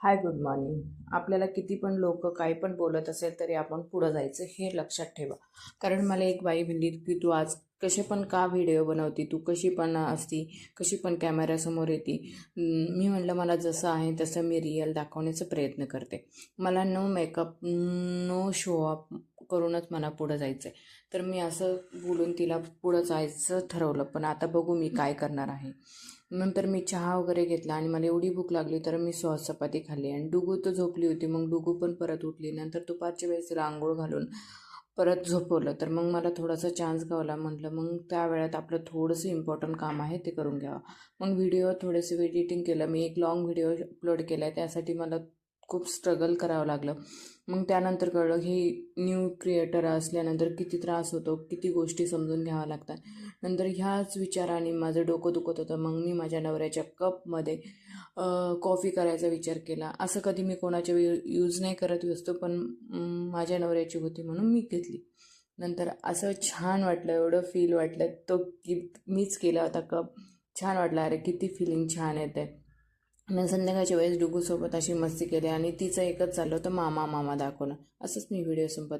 हाय, good morning. आपल्याला किती पण लोक काही पण बोलत असेल तरी आपण पुढं जायचं हे लक्षात ठेवा. कारण मला एक बाई म्हणली की तू आज कसे पण का व्हिडिओ बनवती, तू कशी पण असती, कशी पण कॅमेऱ्यासमोर येते. मी म्हणलं मला जसं आहे तसं मी रिअल दाखवण्याचा प्रयत्न करते. मला no makeup, no show off करूनच मला पुढं जायचं आहे. तर मी असं बोलून तिला पुढं जायचं ठरवलं. पण आता बघू मी काय करणार आहे. नंतर मी चहा वगैरे घेतला आणि मला एवढी भूक लागली तर मी सॉस चपाती खाल्ली. आणि डुगू तर झोपली होती, मग डुगू पण परत उठली. नंतर दुपारच्या वेळेस तिला आंघोळ घालून परत झोपवलं. तर मग मला थोडासा चान्स गावला. म्हटलं मग त्या वेळात आपलं थोडंसं इम्पॉर्टंट काम आहे ते करून घ्यावं. मग व्हिडिओ थोडेसे एडिटिंग केलं. मी एक लॉंग व्हिडिओ अपलोड केला आहे, त्यासाठी मला खूप स्ट्रगल करावं लागलं. मग त्यानंतर कळलं की न्यू क्रिएटर असल्यानंतर किती त्रास होतो, किती गोष्टी समजून घ्याव्या लागतात. नंतर ह्याच विचाराने माझं डोकं दुखत होतं. मग मी माझ्या नवऱ्याच्या कपमध्ये कॉफी करायचा विचार केला. असं कधी मी कोणाच्या यूज नाही करत वस्तू, पण माझ्या नवऱ्याची होती म्हणून मी घेतली. नंतर असं छान वाटलं, एवढं फील वाटलं. तो गिफ्ट मीच केला होता कप. छान वाटलं, अरे किती फिलिंग छान येते. मग संध्याकाळच्या वेळेस डुगूसोबत अशी मस्ती केली आणि तिचं एकच चाललं होतं मामा मामा दाखवणं. असंच मी व्हिडिओ संपत